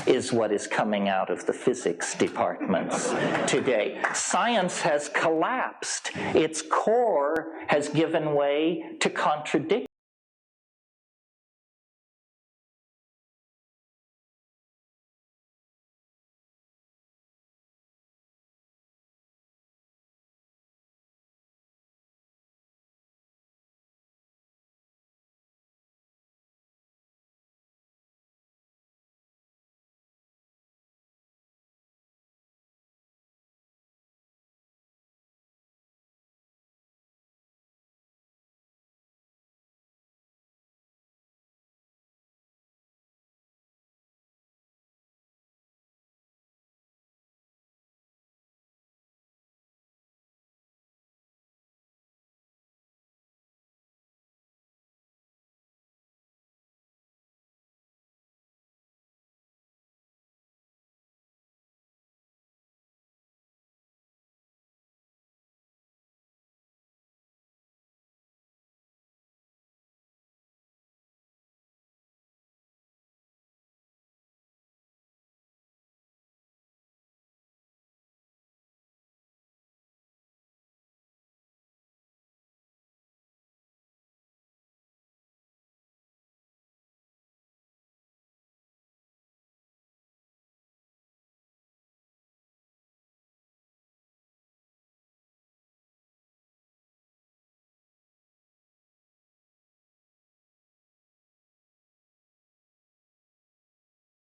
is what is coming out of the physics departments today. Science has collapsed. Its core has given way to contradiction.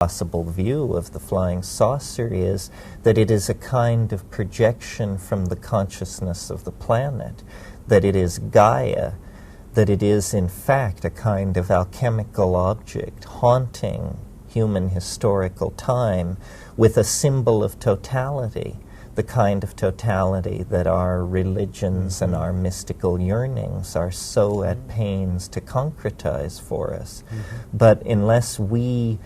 Possible view of the flying saucer is that it is a kind of projection from the consciousness of the planet, that it is Gaia, that it is in fact a kind of alchemical object haunting human historical time with a symbol of totality, the kind of totality that our religions and our mystical yearnings are so at pains to concretize for us. But unless we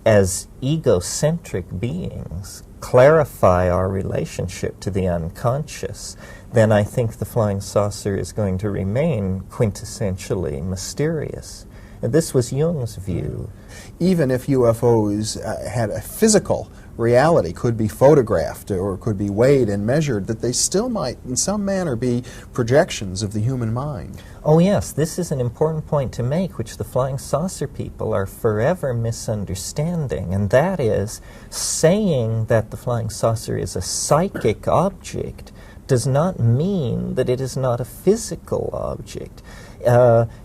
as egocentric beings clarify our relationship to the unconscious, then I think the flying saucer is going to remain quintessentially mysterious. And this was Jung's view. Even if UFOs had a physical reality, could be photographed or could be weighed and measured, that they still might in some manner be projections of the human mind. Oh yes, this is an important point to make, which the flying saucer people are forever misunderstanding, and that is saying that the flying saucer is a psychic object does not mean that it is not a physical object.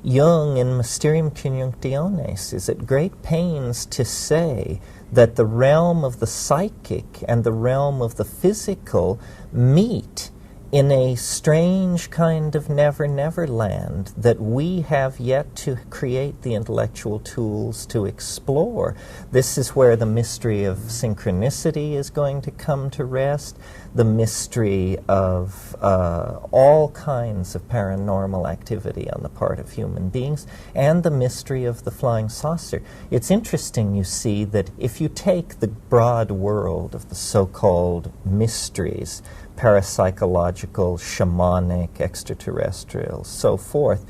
Jung in Mysterium Conjunctionis is at great pains to say that the realm of the psychic and the realm of the physical meet in a strange kind of never-never land that we have yet to create the intellectual tools to explore. This is where the mystery of synchronicity is going to come to rest, the mystery of all kinds of paranormal activity on the part of human beings, and the mystery of the flying saucer. It's interesting, you see, that if you take the broad world of the so-called mysteries, parapsychological, shamanic, extraterrestrial, so forth,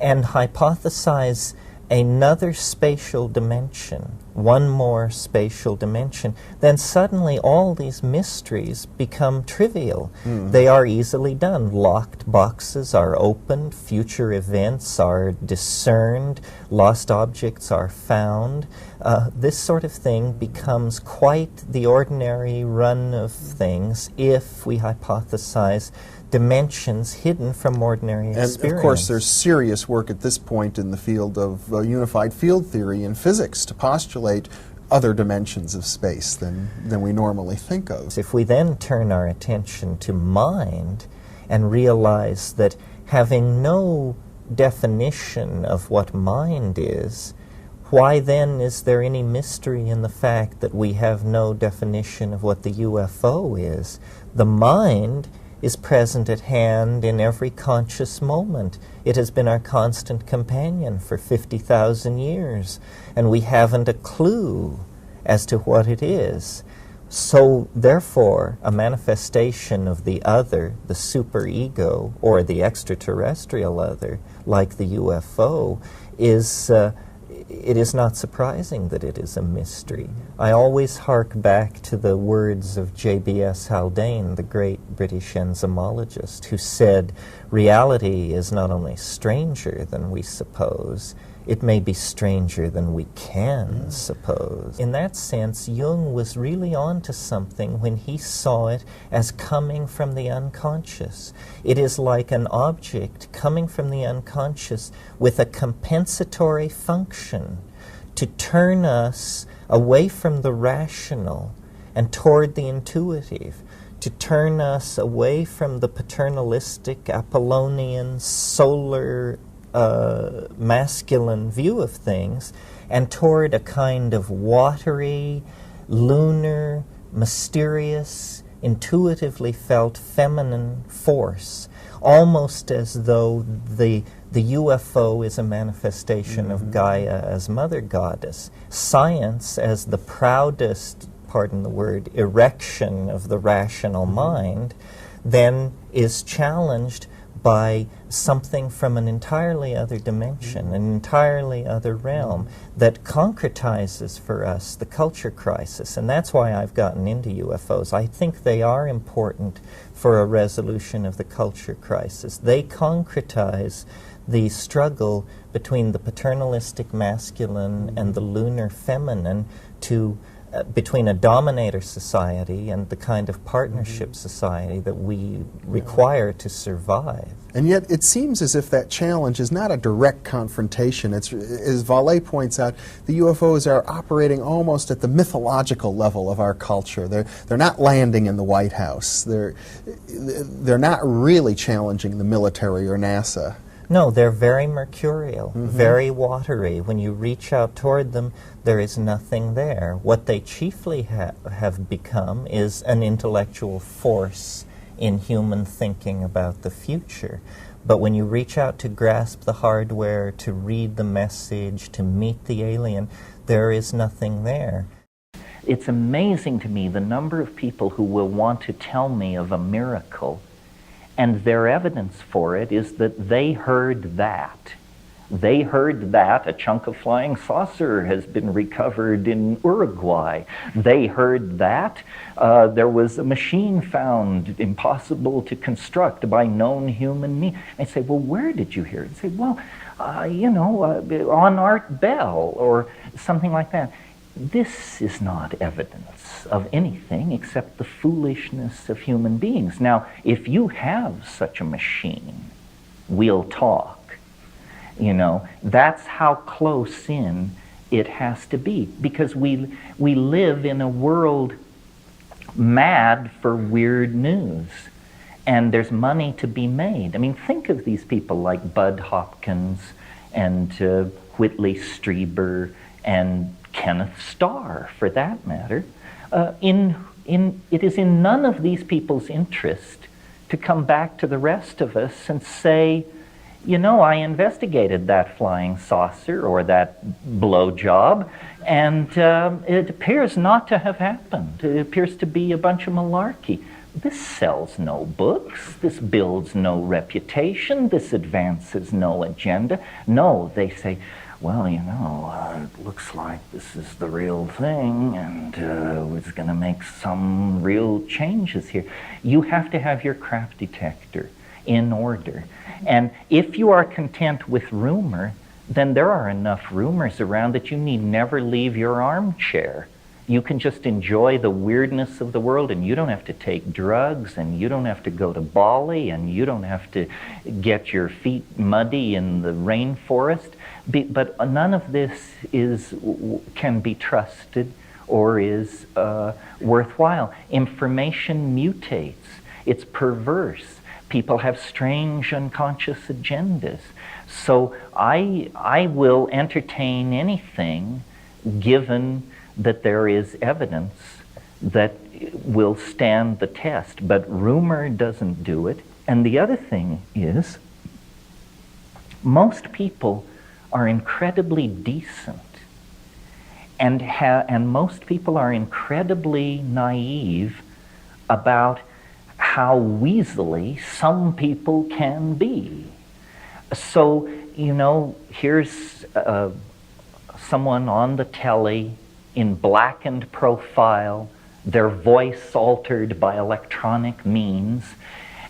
and hypothesize another spatial dimension, one more spatial dimension, then suddenly all these mysteries become trivial. They are easily done. Locked boxes are opened, future events are discerned, lost objects are found. This sort of thing becomes quite the ordinary run of things if we hypothesize dimensions hidden from ordinary experience. And of course there's serious work at this point in the field of unified field theory in physics to postulate other dimensions of space than we normally think of. If we then turn our attention to mind and realize that having no definition of what mind is, why then is there any mystery in the fact that we have no definition of what the UFO is? The mind is present at hand in every conscious moment. It has been our constant companion for 50,000 years, and we haven't a clue as to what it is. So, therefore, a manifestation of the other, the superego, or the extraterrestrial other, like the UFO, is it is not surprising that it is a mystery. I always hark back to the words of J.B.S. Haldane, the great British enzymologist, who said, reality is not only stranger than we suppose, it may be stranger than we can suppose. In that sense, Jung was really onto something when he saw it as coming from the unconscious. It is like an object coming from the unconscious with a compensatory function to turn us away from the rational and toward the intuitive, to turn us away from the paternalistic, Apollonian, solar, masculine view of things, and toward a kind of watery, lunar, mysterious, intuitively felt feminine force, almost as though the UFO is a manifestation of Gaia as mother goddess, science as the proudest, pardon the word, erection of the rational mind, then is challenged by something from an entirely other dimension, an entirely other realm that concretizes for us the culture crisis. And that's why I've gotten into UFOs. I think they are important for a resolution of the culture crisis. They concretize the struggle between the paternalistic masculine and the lunar feminine between a dominator society and the kind of partnership society that we require to survive. And yet it seems as if that challenge is not a direct confrontation. It's, as Vallée points out, the UFOs are operating almost at the mythological level of our culture. They're not landing in the White House. They're not really challenging the military or NASA. No, they're very mercurial, very watery. When you reach out toward them, there is nothing there. What they chiefly have become is an intellectual force in human thinking about the future. But when you reach out to grasp the hardware, to read the message, to meet the alien, there is nothing there. It's amazing to me the number of people who will want to tell me of a miracle, and their evidence for it is that they heard that. They heard that a chunk of flying saucer has been recovered in Uruguay. They heard that there was a machine found impossible to construct by known human means. I say, well, where did you hear it? I say, well, on Art Bell or something like that. This is not evidence of anything except the foolishness of human beings. Now, if you have such a machine, we'll talk. You know, that's how close in it has to be, because we live in a world mad for weird news, and there's money to be made. I mean, think of these people like Bud Hopkins and Whitley Strieber and Kenneth Starr, for that matter. It is in none of these people's interest to come back to the rest of us and say, you know, I investigated that flying saucer or that blowjob, and it appears not to have happened. It appears to be a bunch of malarkey. This sells no books. This builds no reputation. This advances no agenda. No, they say, well, you know, it looks like this is the real thing, and it's going to make some real changes here. You have to have your craft detector in order. And if you are content with rumor, then there are enough rumors around that you need never leave your armchair. You can just enjoy the weirdness of the world, and you don't have to take drugs, and you don't have to go to Bali, and you don't have to get your feet muddy in the rainforest. But none of this can be trusted or is worthwhile. Information mutates. It's perverse. People have strange unconscious agendas. So I will entertain anything given that there is evidence that will stand the test. But rumor doesn't do it. And the other thing is, most people are incredibly decent, and most people are incredibly naive about how weaselly some people can be. So, you know, here's someone on the telly in blackened profile, their voice altered by electronic means,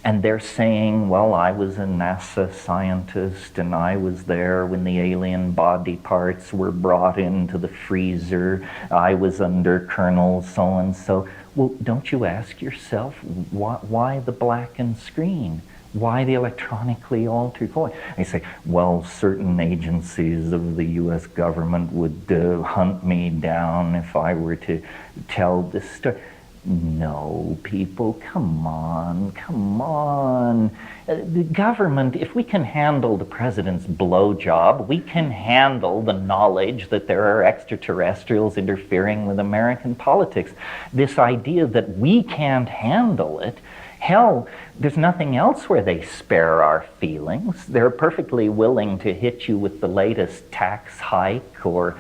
and they're saying, well, I was a NASA scientist and I was there when the alien body parts were brought into the freezer. I was under Colonel so-and-so. Well, don't you ask yourself, why the blackened screen? Why the electronically altered voice? They say, well, certain agencies of the U.S. government would hunt me down if I were to tell this story. No, people, come on, come on. The government, if we can handle the president's blowjob, we can handle the knowledge that there are extraterrestrials interfering with American politics. This idea that we can't handle it, hell, there's nothing else where they spare our feelings. They're perfectly willing to hit you with the latest tax hike or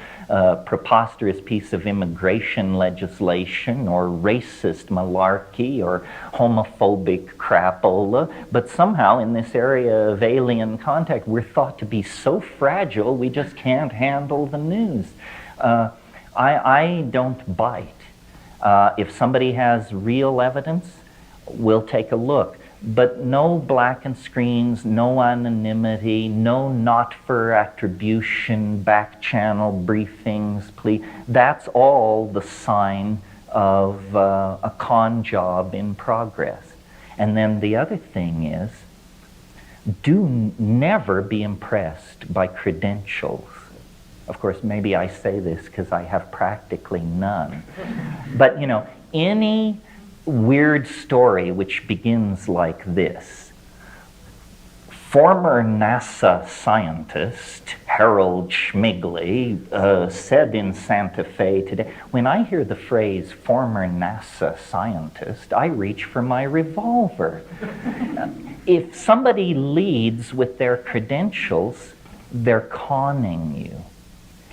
preposterous piece of immigration legislation or racist malarkey or homophobic crapola. But somehow in this area of alien contact, we're thought to be so fragile we just can't handle the news. I don't bite. If somebody has real evidence, we'll take a look. But no blackened screens, no anonymity, no not for attribution, back channel briefings, please. That's all the sign of a con job in progress. And then the other thing is, do never be impressed by credentials. Of course, maybe I say this because I have practically none. But, you know, any weird story which begins like this. Former NASA scientist Harold Schmigley said in Santa Fe today, when I hear the phrase former NASA scientist, I reach for my revolver. If somebody leads with their credentials, they're conning you.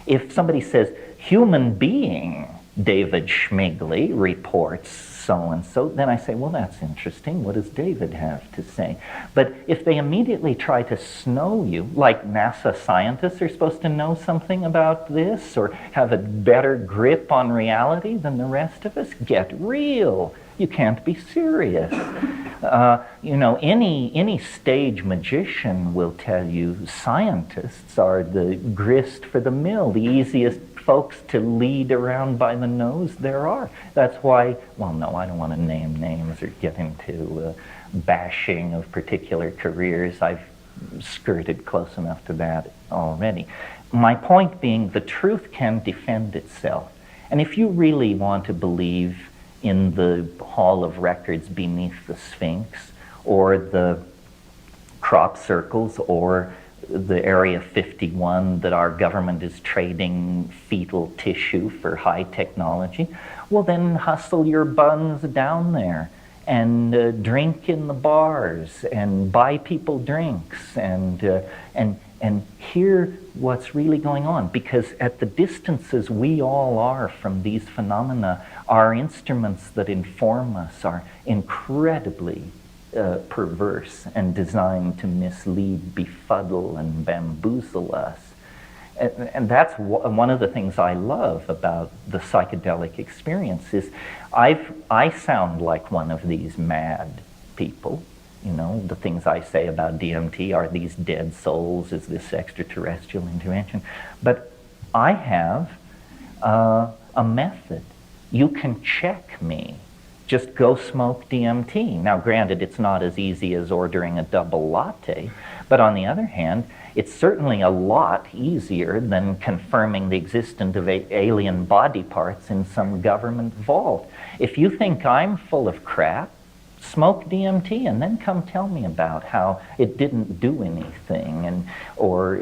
If somebody says, human being David Schmigley reports so-and-so, then I say, well, that's interesting. What does David have to say? But if they immediately try to snow you, like NASA scientists are supposed to know something about this or have a better grip on reality than the rest of us, get real. You can't be serious. You know, any stage magician will tell you scientists are the grist for the mill, the easiest folks to lead around by the nose there are. That's why, well, no, I don't want to name names or get into bashing of particular careers. I've skirted close enough to that already. My point being, the truth can defend itself. And if you really want to believe in the Hall of Records beneath the Sphinx, or the crop circles, or the Area 51 that our government is trading fetal tissue for high technology, well then hustle your buns down there and drink in the bars and buy people drinks and hear what's really going on. Because at the distances we all are from these phenomena, our instruments that inform us are incredibly perverse and designed to mislead, befuddle, and bamboozle us. And that's one of the things I love about the psychedelic experience is I sound like one of these mad people. You know, the things I say about DMT, are these dead souls, is this extraterrestrial intervention? But I have a method. You can check me. Just go smoke DMT. Now, granted, it's not as easy as ordering a double latte, but on the other hand, it's certainly a lot easier than confirming the existence of alien body parts in some government vault. If you think I'm full of crap, smoke DMT and then come tell me about how it didn't do anything or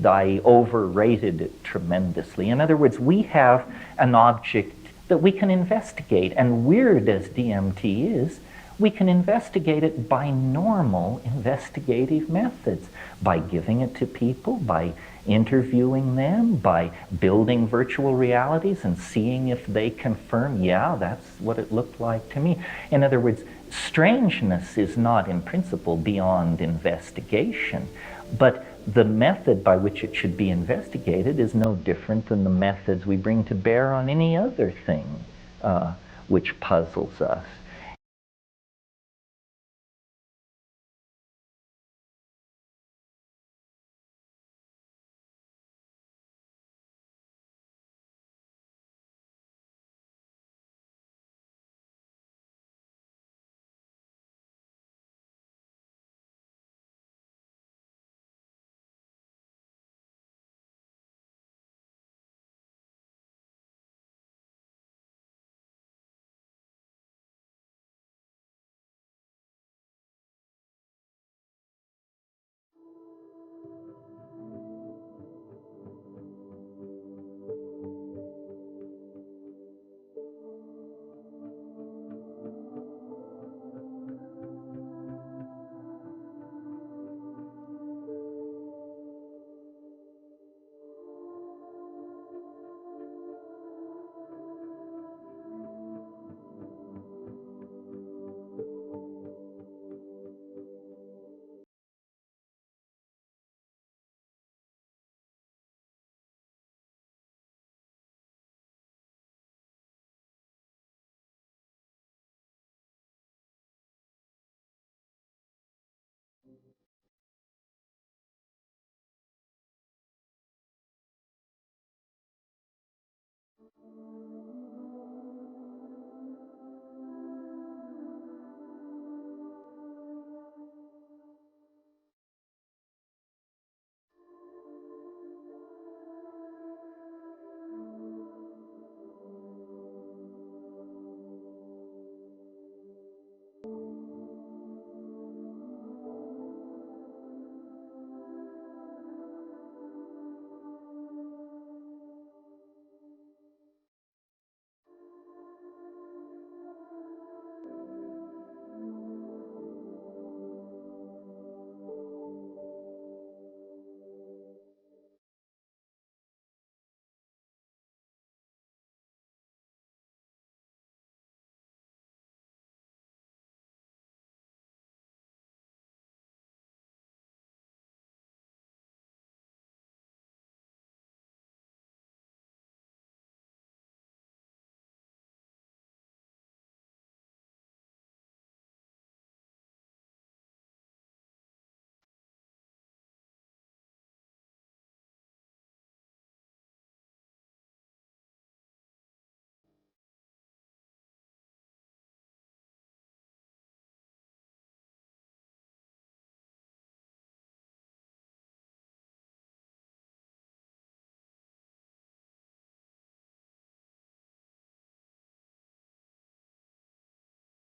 I overrated it tremendously. In other words, we have an object that we can investigate, and weird as DMT is, we can investigate it by normal investigative methods, by giving it to people, by interviewing them, by building virtual realities and seeing if they confirm, yeah, that's what it looked like to me. In other words, strangeness is not in principle beyond investigation, but the method by which it should be investigated is no different than the methods we bring to bear on any other thing which puzzles us.